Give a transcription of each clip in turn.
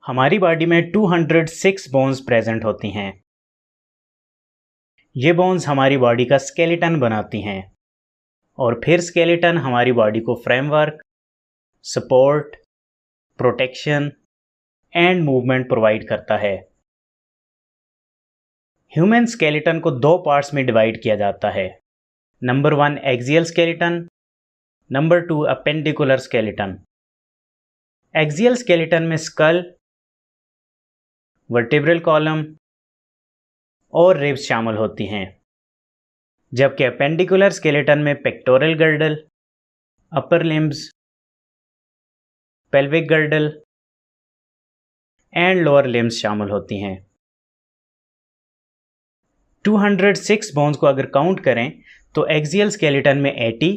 हमारी बॉडी में 206 bones present होती हैं। ये बोन्स हमारी बॉडी का स्केलेटन बनाती हैं और फिर स्केलेटन हमारी बॉडी को framework, support, protection and movement provide करता है। ह्यूमन स्केलेटन को दो पार्ट्स में डिवाइड किया जाता है। Number 1 axial skeleton, number 2 appendicular skeleton. Axial skeleton में स्कल, वर्टेब्रल कॉलम और रिब्स शामिल होती हैं, जबकि अपेंडिकुलर स्केलेटन में pectoral girdle, upper limbs, pelvic girdle and lower limbs शामिल होती हैं। 206 बोन्स को अगर काउंट करें तो एक्सियल स्केलेटन में 80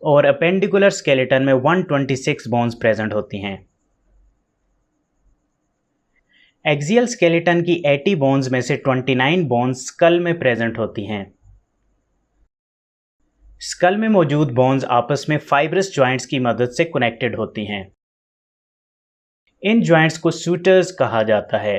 और अपेंडिकुलर स्केलेटन में 126 बोन्स प्रेजेंट होती हैं। एक्सियल स्केलेटन की 80 बोन्स में से 29 बोन्स स्कल में प्रेजेंट होती हैं। स्कल में मौजूद बोन्स आपस में फाइब्रस जॉइंट्स की मदद से कनेक्टेड होती हैं। इन जॉइंट्स को सूटर्स कहा जाता है।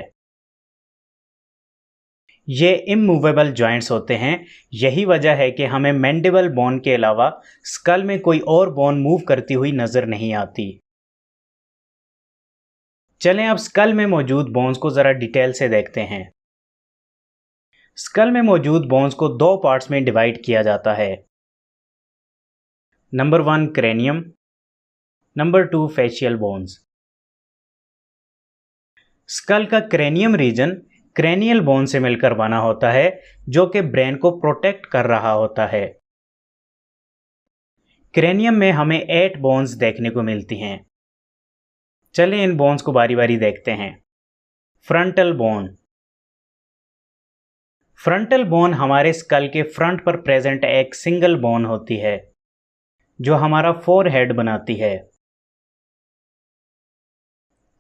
ये इमूवेबल जॉइंट्स होते हैं। यही वजह है कि हमें मैंडिबल बोन के अलावा स्कल में कोई और बोन मूव करती हुई नजर नहीं आती। चलें अब स्कल में मौजूद बोन्स को जरा डिटेल से देखते हैं। स्कल में मौजूद बोन्स को दो पार्ट्स में डिवाइड किया जाता है। Number 1 cranium, number 2 facial bones. Skull का क्रेनियम रीजन क्रेनियल बोन से मिलकर बना होता है, जो कि ब्रेन को प्रोटेक्ट कर रहा होता है। क्रेनियम में हमें 8 बोन्स देखने को मिलती हैं। चलें इन बोन्स को बारी बारी देखते हैं। Frontal bone. फ्रंटल बोन हमारे स्कल के फ्रंट पर प्रेजेंट एक सिंगल बोन होती है, जो हमारा फोरहेड बनाती है।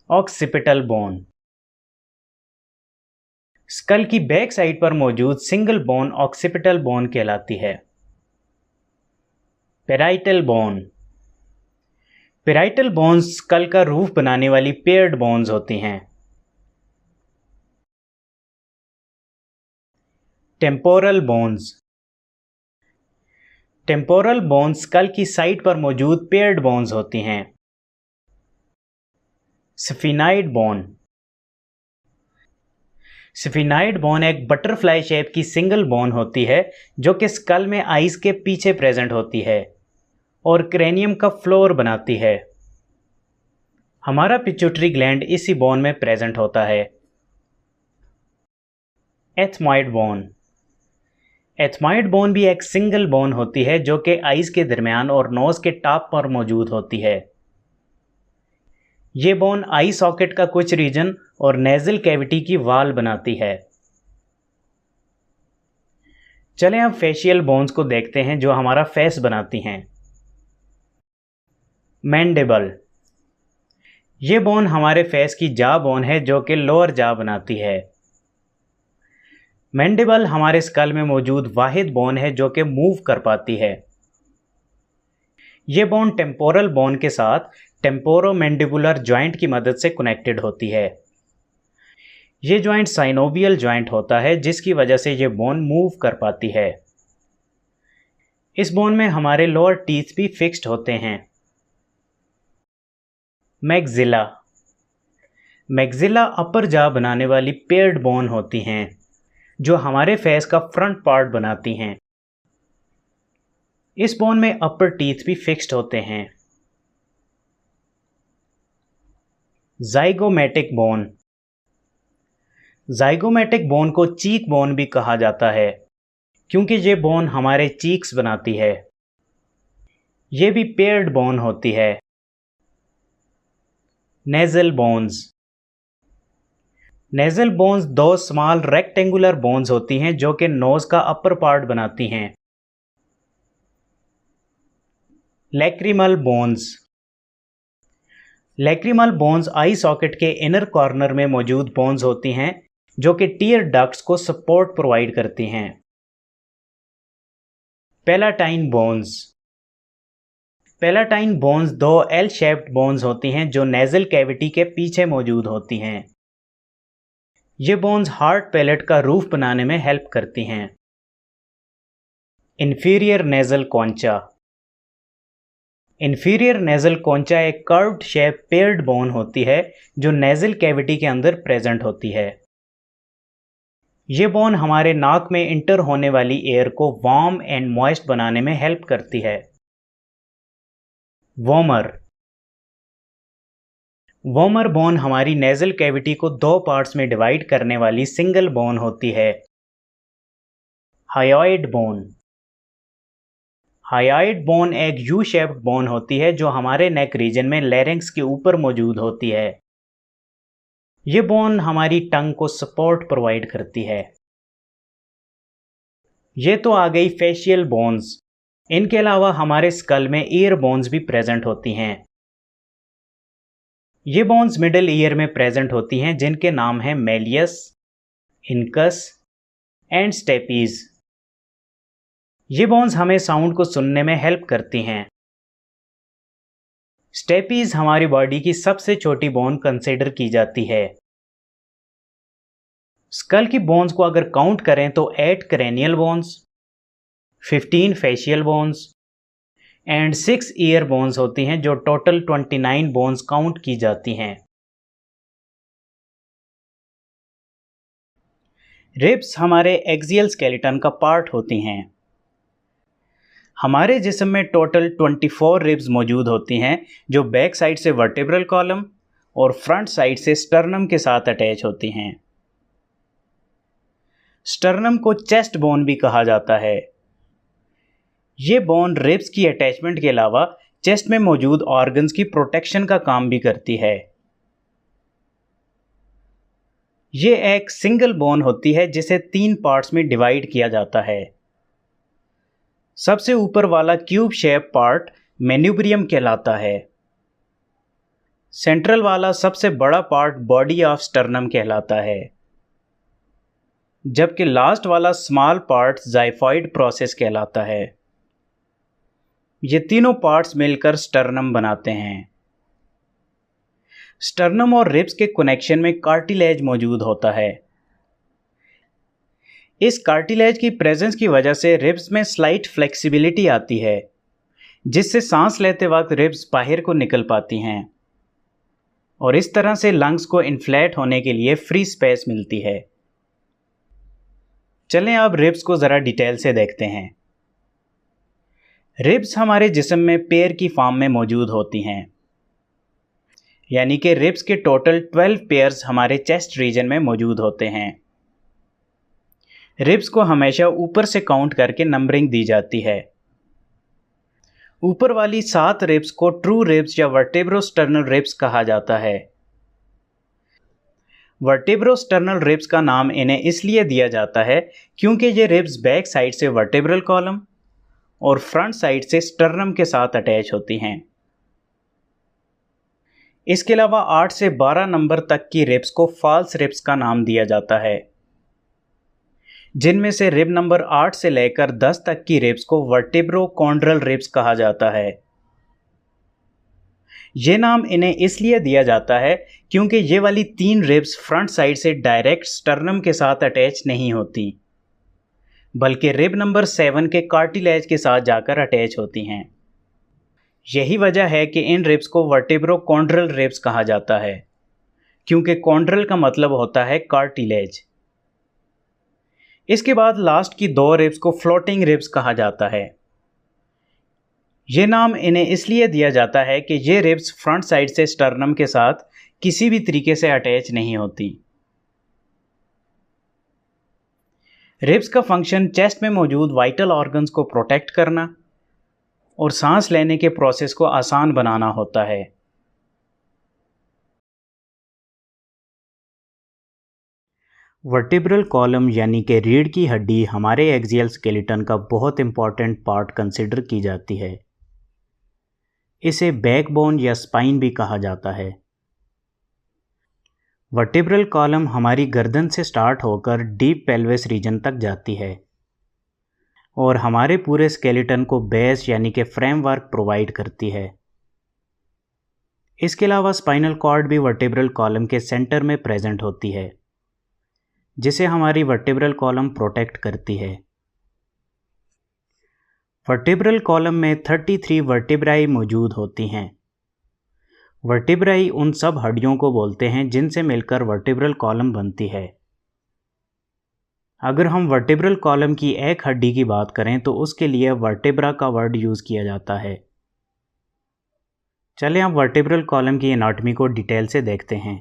Occipital bone. स्कल की बैक साइड पर मौजूद सिंगल बोन ऑक्सीपिटल बोन कहलाती है। Parietal bone. Parietal bones skull का रूफ बनाने वाली पेयर्ड बोन्स होती हैं। Temporal bones. Temporal bones skull की साइड पर मौजूद पेयर्ड बोन्स होती हैं। Sphenoid bone. स्फिनाइड बोन एक बटरफ्लाई शेप की सिंगल बोन होती है, जो कि स्कल में आइज के पीछे प्रेजेंट होती है और क्रेनियम का फ्लोर बनाती है। हमारा पिट्यूटरी ग्लैंड इसी बोन में प्रेजेंट होता है। Ethmoid bone. एथमॉइड बोन भी एक सिंगल बोन होती है, जो कि आइज के दरमियान और नोज के टॉप पर मौजूद होती है। ये बोन आई सॉकेट का कुछ रीजन और नेजल कैविटी की वाल बनाती है। चलें अब फेशियल बोन्स को देखते हैं, जो हमारा फेस बनाती हैं। मैंडिबल। ये बोन हमारे फेस की जा बोन है, जो कि लोअर जा बनाती है। मैंडिबल हमारे स्कल में मौजूद वाहिद बोन है, जो कि मूव कर पाती है। ये बोन टेम्पोरल बोन के साथ टेम्पोरोमैंडिबुलर जॉइंट की मदद से कनेक्टेड होती है। ये जॉइंट साइनोवियल जॉइंट होता है, जिसकी वजह से ये बोन मूव कर पाती है। इस बोन में हमारे लोअर टीथ भी फिक्स्ड होते हैं। मैक्सिला। मैक्सिला अपर जा बनाने वाली पेयर्ड बोन होती हैं, जो हमारे फेस का फ्रंट पार्ट बनाती हैं। इस बोन में अपर टीथ भी फिक्स्ड होते हैं। Zygomatic bone. जाइगोमेटिक बोन को चीक बोन भी कहा जाता है, क्योंकि ये बोन हमारे चीक्स बनाती है। ये भी पेयर्ड बोन होती है। Nasal bones. नेजल बोन्स दो स्मॉल रेक्टेंगुलर बोन्स होती हैं, जो कि नोज का अपर पार्ट बनाती हैं। Lacrimal bones. लैक्रिमल बोन्स आई सॉकेट के इनर कॉर्नर में मौजूद बोन्स होती हैं, जो कि टीयर डक्ट्स को सपोर्ट प्रोवाइड करती हैं। Palatine bones. पैलाटाइन बोन्स दो एल शेप्ड बोन्स होती हैं जो नेजल कैविटी के पीछे मौजूद होती हैं। ये बोन्स हार्ड पैलेट का रूफ बनाने में हेल्प करती हैं। Inferior nasal कॉन्चा। इंफीरियर नेजल कॉन्चा एक कर्व्ड शेप पेयर्ड बोन होती है जो नेजल कैविटी के अंदर प्रेजेंट होती है। ये बोन हमारे नाक में इंटर होने वाली एयर को वार्म एंड मॉइस्ट बनाने में हेल्प करती है। वॉर्मर। वॉर्मर बोन हमारी नेजल कैविटी को दो पार्ट्स में डिवाइड करने वाली सिंगल बोन होती है। Hyoid bone. हायोइड बोन एक यू शेप्ड बोन होती है जो हमारे नेक रीजन में लैरिंक्स के ऊपर मौजूद होती है। ये बोन हमारी टंग को सपोर्ट प्रोवाइड करती है। ये तो आ गई फेशियल बोन्स। इनके अलावा हमारे स्कल में ईयर बोन्स भी प्रेजेंट होती हैं। ये बोन्स मिडिल ईयर में प्रेजेंट होती हैं जिनके नाम हैं मेलियस, इनकस एंड स्टेपीज। ये बोन्स हमें साउंड को सुनने में हेल्प करती हैं। स्टेपीज हमारी बॉडी की सबसे छोटी बोन कंसिडर की जाती है। स्कल की बोन्स को अगर काउंट करें तो 8 cranial bones, 15 facial bones and 6 ear bones होती हैं जो टोटल 29 बोन्स काउंट की जाती हैं। रिब्स हमारे एक्सियल स्केलेटन का पार्ट होती हैं। हमारे जिस्म में टोटल 24 रिब्स मौजूद होती हैं जो बैक साइड से वर्टेब्रल कॉलम और फ्रंट साइड से स्टर्नम के साथ अटैच होती हैं। स्टर्नम को चेस्ट बोन भी कहा जाता है। ये बोन रिब्स की अटैचमेंट के अलावा चेस्ट में मौजूद ऑर्गन्स की प्रोटेक्शन का काम भी करती है। ये एक सिंगल बोन होती है जिसे 3 पार्ट्स में डिवाइड किया जाता है। सबसे ऊपर वाला क्यूब शेप पार्ट मैन्यूब्रियम कहलाता है। सेंट्रल वाला सबसे बड़ा पार्ट बॉडी ऑफ स्टर्नम कहलाता है, जबकि लास्ट वाला स्मॉल पार्ट जाइफॉइड प्रोसेस कहलाता है। ये तीनों पार्ट्स मिलकर स्टर्नम बनाते हैं। स्टर्नम और रिब्स के कनेक्शन में कार्टिलेज मौजूद होता है। इस कार्टिलेज की प्रेजेंस की वजह से रिब्स में स्लाइट फ्लेक्सिबिलिटी आती है, जिससे सांस लेते वक्त रिब्स बाहर को निकल पाती हैं और इस तरह से लंग्स को इन्फ्लेट होने के लिए फ्री स्पेस मिलती है। चलें अब रिब्स को ज़रा डिटेल से देखते हैं। रिब्स हमारे जिस्म में पेयर की फॉर्म में मौजूद होती हैं, यानी कि रिब्स के टोटल 12 पेयर्स हमारे चेस्ट रीजन में मौजूद होते हैं। रिब्स को हमेशा ऊपर से काउंट करके नंबरिंग दी जाती है। ऊपर वाली 7 रिब्स को ट्रू रिब्स या वर्टेब्रोस्टर्नल रिब्स कहा जाता है। वर्टेब्रोस्टर्नल रिब्स का नाम इन्हें इसलिए दिया जाता है क्योंकि ये रिब्स बैक साइड से वर्टेब्रल कॉलम और फ्रंट साइड से स्टर्नम के साथ अटैच होती हैं। इसके अलावा 8 से 12 नंबर तक की रिब्स को फॉल्स रिब्स का नाम दिया जाता है, जिनमें से रिब नंबर 8 से लेकर 10 तक की रिब्स को वर्टेब्रोकॉन्ड्रल रिब्स कहा जाता है। ये नाम इन्हें इसलिए दिया जाता है क्योंकि ये वाली 3 रिब्स फ्रंट साइड से डायरेक्ट स्टर्नम के साथ अटैच नहीं होती, बल्कि रिब नंबर 7 के कार्टिलेज के साथ जाकर अटैच होती हैं। यही वजह है कि इन रिब्स को वर्टेब्रोकॉन्ड्रल रिब्स कहा जाता है, क्योंकि कॉन्ड्रल का मतलब होता है कार्टिलेज। इसके बाद लास्ट की 2 रिब्स को फ्लोटिंग रिब्स कहा जाता है। ये नाम इन्हें इसलिए दिया जाता है कि ये रिब्स फ्रंट साइड से स्टर्नम के साथ किसी भी तरीके से अटैच नहीं होती। रिब्स का फंक्शन चेस्ट में मौजूद वाइटल ऑर्गन्स को प्रोटेक्ट करना और सांस लेने के प्रोसेस को आसान बनाना होता है। वर्टिब्रल कॉलम यानी कि रीढ़ की हड्डी हमारे एक्सियल स्केलेटन का बहुत इंपॉर्टेंट पार्ट कंसिडर की जाती है। इसे बैकबोन या स्पाइन भी कहा जाता है। वर्टिब्रल कॉलम हमारी गर्दन से स्टार्ट होकर डीप पेल्विस रीजन तक जाती है और हमारे पूरे स्केलेटन को बेस यानी कि फ्रेमवर्क प्रोवाइड करती है। इसके अलावा स्पाइनल कॉर्ड भी वर्टेब्रल कॉलम के सेंटर में प्रेजेंट होती है, जिसे हमारी वर्टेब्रल कॉलम प्रोटेक्ट करती है। वर्टेब्रल कॉलम में 33 वर्टेब्राई मौजूद होती हैं। वर्टेब्राई उन सब हड्डियों को बोलते हैं जिनसे मिलकर वर्टेब्रल कॉलम बनती है। अगर हम वर्टेब्रल कॉलम की एक हड्डी की बात करें तो उसके लिए वर्टेब्रा का वर्ड यूज़ किया जाता है। चलें अब वर्टेब्रल कॉलम की एनाटॉमी को डिटेल से देखते हैं।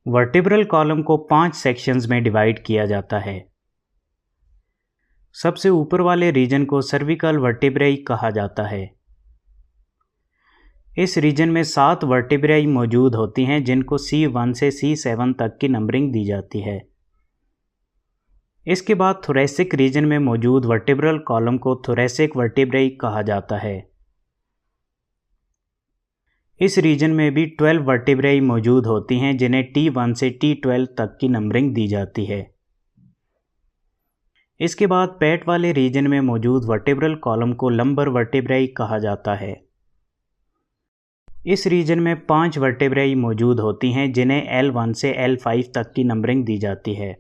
वर्टेब्रल कॉलम को 5 सेक्शंस में डिवाइड किया जाता है। सबसे ऊपर वाले रीजन को सर्विकल वर्टेब्राई कहा जाता है। इस रीजन में 7 वर्टेब्राई मौजूद होती हैं जिनको C1 से C7 तक की नंबरिंग दी जाती है। इसके बाद थोरेसिक रीजन में मौजूद वर्टेब्रल कॉलम को थोरेसिक वर्टेब्राई कहा जाता है। इस रीजन में भी 12 वर्टेब्राई मौजूद होती हैं जिन्हें T1 से T12 तक की नंबरिंग दी जाती है। इसके बाद पेट वाले रीजन में मौजूद वर्टेब्रल कॉलम को लंबर वर्टेब्राई कहा जाता है। इस रीजन में 5 वर्टेब्राई मौजूद होती हैं जिन्हें L1 से L5 तक की नंबरिंग दी जाती है।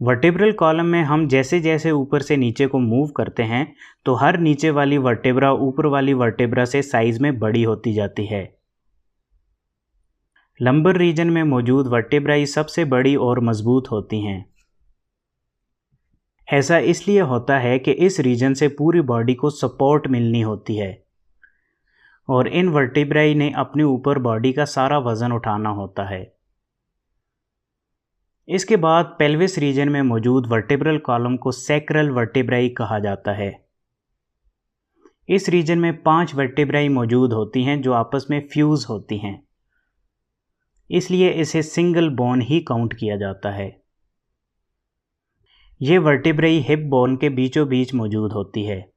वर्टेब्रल कॉलम में हम जैसे जैसे ऊपर से नीचे को मूव करते हैं तो हर नीचे वाली वर्टेब्रा ऊपर वाली वर्टेब्रा से साइज में बड़ी होती जाती है। लंबर रीजन में मौजूद वर्टेब्राई सबसे बड़ी और मजबूत होती हैं। ऐसा इसलिए होता है कि इस रीजन से पूरी बॉडी को सपोर्ट मिलनी होती है और इन वर्टेब्राई ने अपने ऊपर बॉडी का सारा वजन उठाना होता है। इसके बाद पेल्विस रीजन में मौजूद वर्टेब्रल कॉलम को सैक्रल वर्टेब्राई कहा जाता है। इस रीजन में 5 वर्टेब्राई मौजूद होती हैं जो आपस में फ्यूज होती हैं, इसलिए इसे सिंगल बोन ही काउंट किया जाता है। ये वर्टेब्राई हिप बोन के बीचों बीच मौजूद होती है।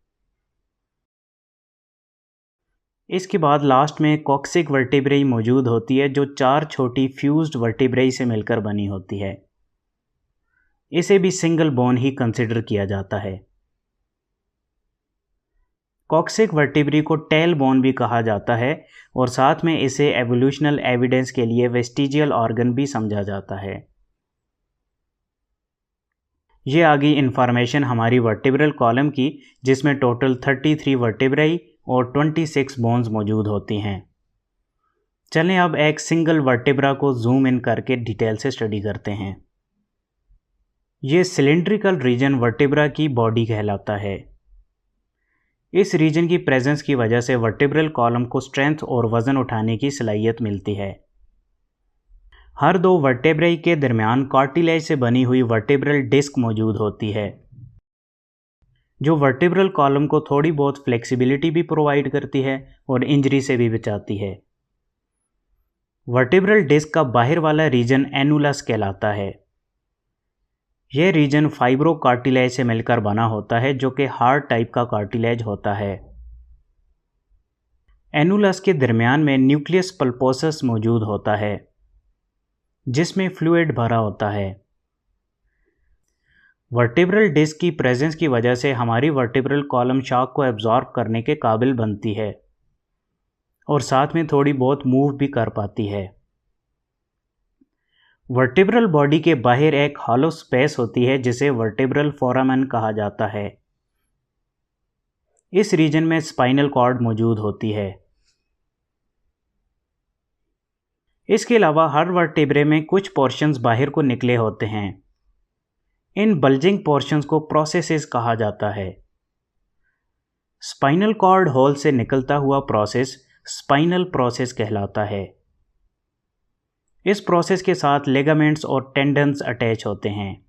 इसके बाद लास्ट में कॉक्सिक वर्टेब्राई मौजूद होती है जो 4 छोटी फ्यूज्ड वर्टेब्राई से मिलकर बनी होती है। इसे भी सिंगल बोन ही कंसिडर किया जाता है। कॉक्सिक वर्टेब्राई को टेल बोन भी कहा जाता है और साथ में इसे एवोल्यूशनल एविडेंस के लिए वेस्टिजियल ऑर्गन भी समझा जाता है। ये आ गई इंफॉर्मेशन हमारी वर्टेब्रल कॉलम की, जिसमें टोटल 33 वर्टेब्राई और 26 बोन्स मौजूद होती हैं। चलें अब एक सिंगल वर्टेब्रा को जूम इन करके डिटेल से स्टडी करते हैं। ये सिलेंड्रिकल रीजन वर्टेब्रा की बॉडी कहलाता है। इस रीजन की प्रेजेंस की वजह से वर्टेब्रल कॉलम को स्ट्रेंथ और वजन उठाने की सलाहियत मिलती है। हर 2 वर्टेब्राई के दरमियान कार्टिलेज से बनी हुई वर्टेब्रल डिस्क मौजूद होती है, जो वर्टेब्रल कॉलम को थोड़ी बहुत फ्लेक्सिबिलिटी भी प्रोवाइड करती है और इंजरी से भी बचाती है। वर्टेब्रल डिस्क का बाहर वाला रीजन एनुलस कहलाता है। यह रीजन फाइब्रो कार्टिलेज से मिलकर बना होता है जो कि हार्ड टाइप का कार्टिलेज होता है। एनुलस के दरमियान में न्यूक्लियस पल्पोसस मौजूद होता है जिसमें फ्लूइड भरा होता है। वर्टेब्रल डिस्क की प्रेजेंस की वजह से हमारी वर्टेब्रल कॉलम शॉक को एब्जॉर्ब करने के काबिल बनती है और साथ में थोड़ी बहुत मूव भी कर पाती है। वर्टेब्रल बॉडी के बाहर एक हॉलो स्पेस होती है जिसे वर्टेब्रल फोरामेन कहा जाता है। इस रीजन में स्पाइनल कॉर्ड मौजूद होती है। इसके अलावा हर वर्टेब्रे में कुछ पोर्शंस बाहर को निकले होते हैं। इन बल्जिंग पोर्शंस को प्रोसेसेस कहा जाता है। स्पाइनल कॉर्ड होल से निकलता हुआ प्रोसेस स्पाइनल प्रोसेस कहलाता है। इस प्रोसेस के साथ लिगामेंट्स और टेंडन्स अटैच होते हैं,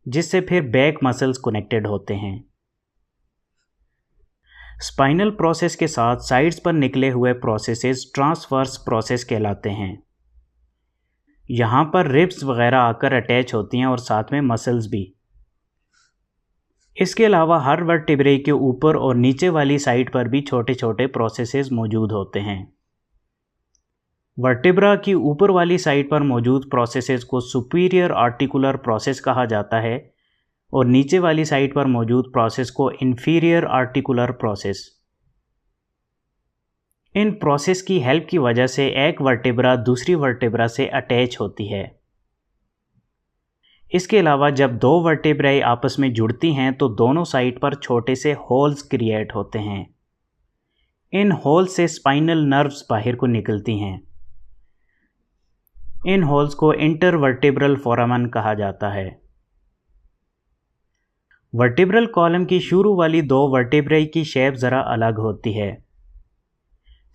जिससे फिर बैक मसल्स कनेक्टेड होते हैं। स्पाइनल प्रोसेस के साथ साइड्स पर निकले हुए प्रोसेसेस ट्रांसवर्स प्रोसेस कहलाते हैं। यहाँ पर रिब्स वगैरह आकर अटैच होती हैं और साथ में मसल्स भी। इसके अलावा हर वर्टेब्रे के ऊपर और नीचे वाली साइड पर भी छोटे छोटे प्रोसेसेस मौजूद होते हैं। वर्टिब्रा की ऊपर वाली साइड पर मौजूद प्रोसेसेस को सुपीरियर आर्टिकुलर प्रोसेस कहा जाता है और नीचे वाली साइड पर मौजूद प्रोसेस को inferior articular process. In process की हेल्प की वजह से एक वर्टिब्रा दूसरी वर्टिब्रा से अटैच होती है। इसके अलावा जब दो वर्टिब्राएं आपस में जुड़ती हैं तो दोनों साइड पर छोटे से होल्स क्रिएट होते हैं। इन होल्स से स्पाइनल नर्व्स बाहर को निकलती हैं। इन होल्स को इंटरवर्टिब्रल फोरामन कहा जाता है। वर्टिब्रल कॉलम की शुरू वाली दो वर्टिब्राई की शेप ज़रा अलग होती है।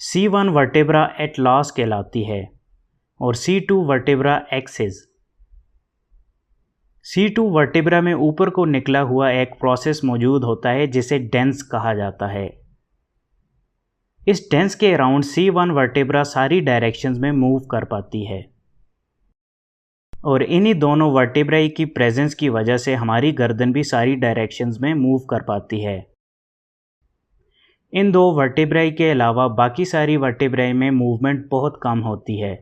C1 वर्टिब्रा एटलास कहलाती है और C2 vertebra axis. C2 vertebra में ऊपर को निकला हुआ एक प्रोसेस मौजूद होता है जिसे डेंस कहा जाता है। इस डेंस के अराउंड C1 वर्टिब्रा सारी डायरेक्शंस में मूव कर पाती है और इन्हीं दोनों वर्टिब्राई की प्रेजेंस की वजह से हमारी गर्दन भी सारी डायरेक्शंस में मूव कर पाती है। इन दो वर्टिब्राई के अलावा बाकी सारी वर्टिब्राई में मूवमेंट बहुत कम होती है।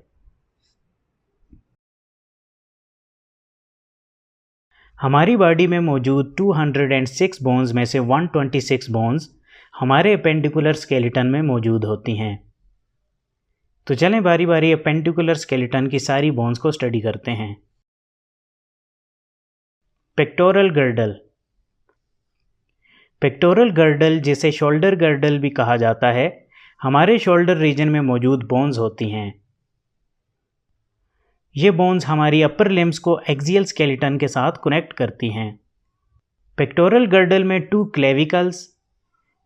हमारी बॉडी में मौजूद 206 बोन्स में से 126 बोन्स हमारे अपेंडिकुलर स्केलेटन में मौजूद होती हैं। तो चलें बारी बारी अपेंडिकुलर स्केलेटन की सारी बोन्स को स्टडी करते हैं। Pectoral girdle. पेक्टोरल गर्डल जिसे शोल्डर गर्डल भी कहा जाता है, हमारे शोल्डर रीजन में मौजूद बोन्स होती हैं। ये बोन्स हमारी अपर लिम्स को एक्सियल स्केलेटन के साथ कनेक्ट करती हैं। पेक्टोरल गर्डल में 2 क्लेविकल्स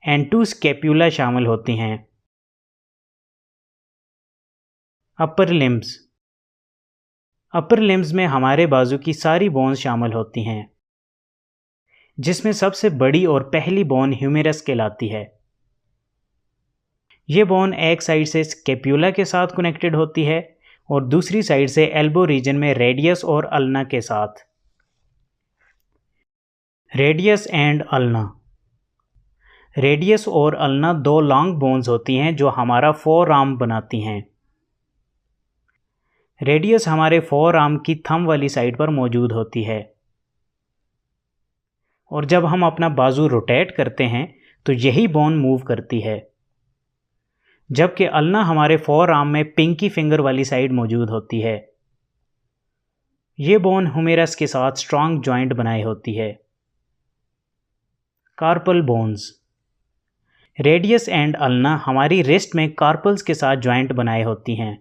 एंड 2 स्कैपुला शामिल होती हैं। अपर लिम्स में हमारे बाजू की सारी बोन्स शामिल होती हैं, जिसमें सबसे बड़ी और पहली बोन ह्यूमेरस कहलाती है। ये बोन एक साइड से स्कैपुला के साथ कनेक्टेड होती है और दूसरी साइड से एल्बो रीजन में रेडियस और अल्ना के साथ। Radius and ulna. रेडियस और अल्ना 2 लॉन्ग बोन्स होती हैं जो हमारा फोर आर्म बनाती हैं। रेडियस हमारे फोर आर्म की थंब वाली साइड पर मौजूद होती है और जब हम अपना बाजू रोटेट करते हैं तो यही बोन मूव करती है, जबकि अल्ना हमारे फोर आर्म में पिंकी फिंगर वाली साइड मौजूद होती है। ये बोन ह्यूमेरस के साथ स्ट्रॉन्ग जॉइंट बनाए होती है। Carpal bones. Radius and ulna हमारी रिस्ट में कार्पल्स के साथ जॉइंट बनाए होती हैं।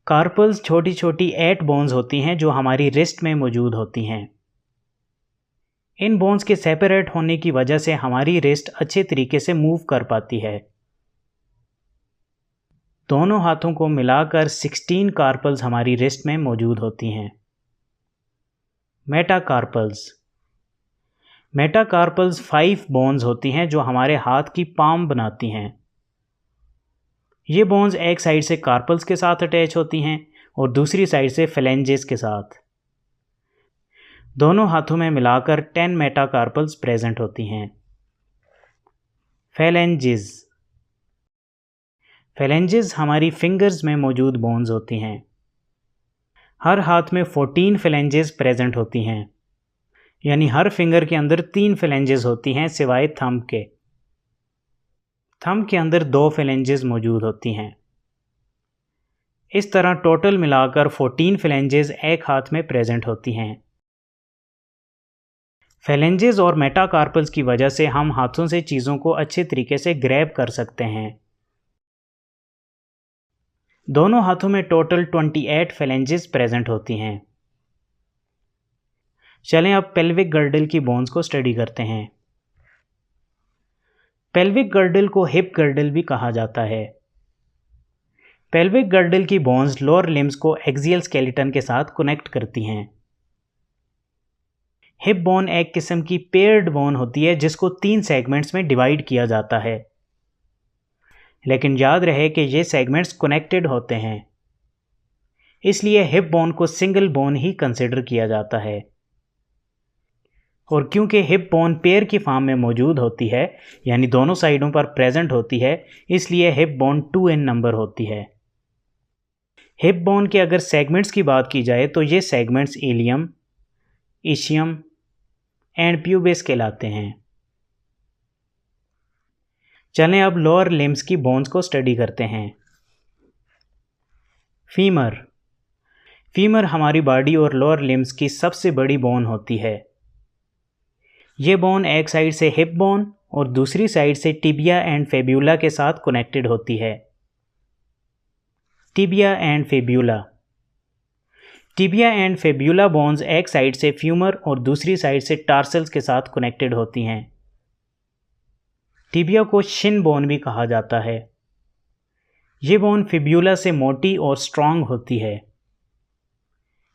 कार्पल्स छोटी छोटी 8 बोन्स होती हैं जो हमारी रिस्ट में मौजूद होती हैं। इन बोन्स के सेपरेट होने की वजह से हमारी रिस्ट अच्छे तरीके से मूव कर पाती है। दोनों हाथों को मिलाकर 16 कार्पल्स हमारी रिस्ट में मौजूद होती हैं। मेटाकार्पल्स। मेटाकार्पल्स 5 बोन्स होती हैं जो हमारे हाथ की पाम बनाती हैं। ये बोन्स एक साइड से कार्पल्स के साथ अटैच होती हैं और दूसरी साइड से फेलेंजेस के साथ। दोनों हाथों में मिलाकर 10 मेटाकार्पल्स प्रेजेंट होती हैं। फेलेंजेस। फेलेंजेस हमारी फिंगर्स में मौजूद बोन्स होती हैं। हर हाथ में 14 फेलेंजेस प्रेजेंट होती हैं, यानी हर फिंगर के अंदर 3 फेलेंजेस होती हैं सिवाय थंब के। थंब के अंदर 2 फेलेंजेस मौजूद होती हैं। इस तरह टोटल मिलाकर 14 फेलेंजेस एक हाथ में प्रेजेंट होती हैं। फेलेंजेस और मेटाकार्पल्स की वजह से हम हाथों से चीज़ों को अच्छे तरीके से ग्रैब कर सकते हैं। दोनों हाथों में टोटल 28 फेलेंजेस प्रेजेंट होती हैं। चलें अब पेल्विक गर्डल की बोन्स को स्टडी करते हैं। पेल्विक गर्डल को हिप गर्डल भी कहा जाता है। पेल्विक गर्डल की बोन्स लोअर लिम्स को एक्सियल स्केलेटन के साथ कनेक्ट करती हैं। हिप बोन एक किस्म की पेयर्ड बोन होती है जिसको 3 सेगमेंट्स में डिवाइड किया जाता है, लेकिन याद रहे कि ये सेगमेंट्स कनेक्टेड होते हैं, इसलिए हिप बोन को सिंगल बोन ही कंसिडर किया जाता है। और क्योंकि हिप बोन पेयर की फॉर्म में मौजूद होती है, यानी दोनों साइडों पर प्रेजेंट होती है, इसलिए हिप बोन 2 इन नंबर होती है। हिप बोन के अगर सेगमेंट्स की बात की जाए तो ये segments ilium, ischium and pubis कहलाते हैं। चलें अब लोअर लिम्स की बोन्स को स्टडी करते हैं। फीमर। फीमर हमारी बॉडी और लोअर लिम्स की सबसे बड़ी बोन होती है। ये बोन एक साइड से हिप बोन और दूसरी साइड से टिबिया एंड फेब्यूला के साथ कनेक्टेड होती है। Tibia and fibula. Tibia and fibula bones एक साइड से फ्यूमर और दूसरी साइड से टार्सल्स के साथ कनेक्टेड होती हैं। टिबिया को शिन बोन भी कहा जाता है। ये बोन फिब्यूला से मोटी और स्ट्रॉन्ग होती है।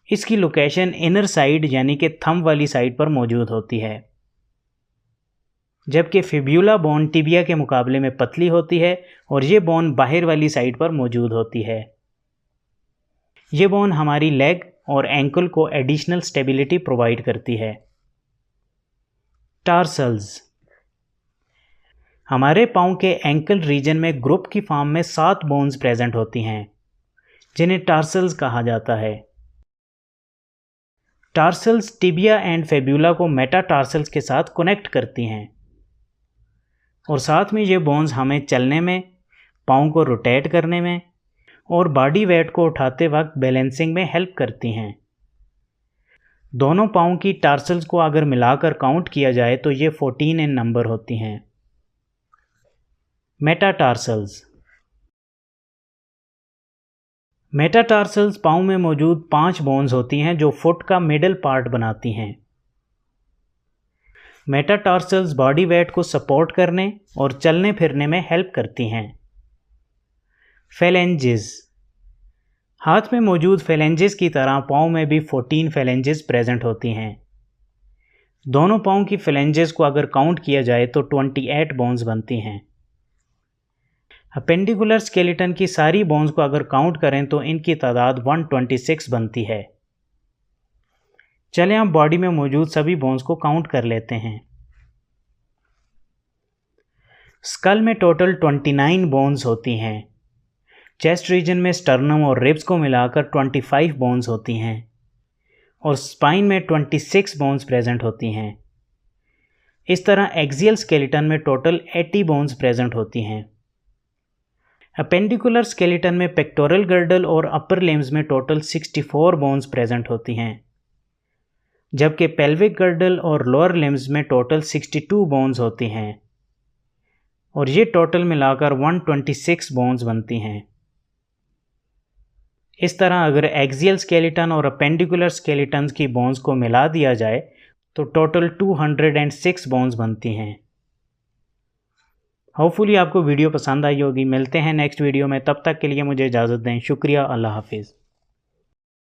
इसकी लोकेशन इनर साइड यानी कि थंब वाली साइड पर मौजूद होती है, जबकि फिब्यूला बोन टिबिया के मुकाबले में पतली होती है और ये बोन बाहर वाली साइड पर मौजूद होती है। ये बोन हमारी लेग और एंकल को एडिशनल स्टेबिलिटी प्रोवाइड करती है। टार्सल्स। हमारे पाँव के एंकल रीजन में ग्रुप की फॉर्म में 7 बोन्स प्रेजेंट होती हैं, जिन्हें टार्सल्स कहा जाता है। टार्सल्स टिबिया एंड फेब्यूला को मेटाटार्सल्स के साथ कनेक्ट करती हैं और साथ में ये बोन्स हमें चलने में, पाँव को रोटेट करने में और बॉडी वेट को उठाते वक्त बैलेंसिंग में हेल्प करती हैं। दोनों पाँव की टार्सल्स को अगर मिलाकर काउंट किया जाए तो ये 14 इन नंबर होती हैं। मेटाटार्सल्स। मेटाटार्सल्स पाँव में मौजूद 5 बोन्स होती हैं जो फुट का मिडल पार्ट बनाती हैं। मेटाटार्सल्स बॉडी वेट को सपोर्ट करने और चलने फिरने में हेल्प करती हैं। फेलेंजेस। हाथ में मौजूद फेलेंजेस की तरह पाँव में भी 14 फेलेंजेस प्रेजेंट होती हैं। दोनों पाँव की फेलेंजेस को अगर काउंट किया जाए तो 28 बोन्स बनती हैं। अपेंडिकुलर स्केलेटन की सारी बोन्स को अगर काउंट करें तो इनकी तादाद 126 बनती है। चलें हम बॉडी में मौजूद सभी बोन्स को काउंट कर लेते हैं। स्कल में टोटल 29 बोन्स होती हैं। चेस्ट रीजन में स्टर्नम और रिब्स को मिलाकर 25 बोन्स होती हैं और स्पाइन में 26 बोन्स प्रेजेंट होती हैं। इस तरह एक्सियल स्केलेटन में टोटल 80 बोन्स प्रेजेंट होती हैं। अपेंडिकुलर स्केलेटन में पेक्टोरल गर्डल और अपर लिम्स में टोटल 64 बोन्स प्रेजेंट होती हैं, जबकि पेल्विक गर्डल और लोअर लिम्स में टोटल 62 बोन्स होती हैं और ये टोटल मिलाकर 126 बोन्स बनती हैं। इस तरह अगर एक्सियल स्केलेटन और अपेंडिकुलर स्केलेटन्स की बोन्स को मिला दिया जाए तो टोटल 206 बोन्स बनती हैं। होपफुली आपको वीडियो पसंद आई होगी। मिलते हैं नेक्स्ट वीडियो में, तब तक के लिए मुझे इजाज़त दें। शुक्रिया। अल्लाह हाफिज़।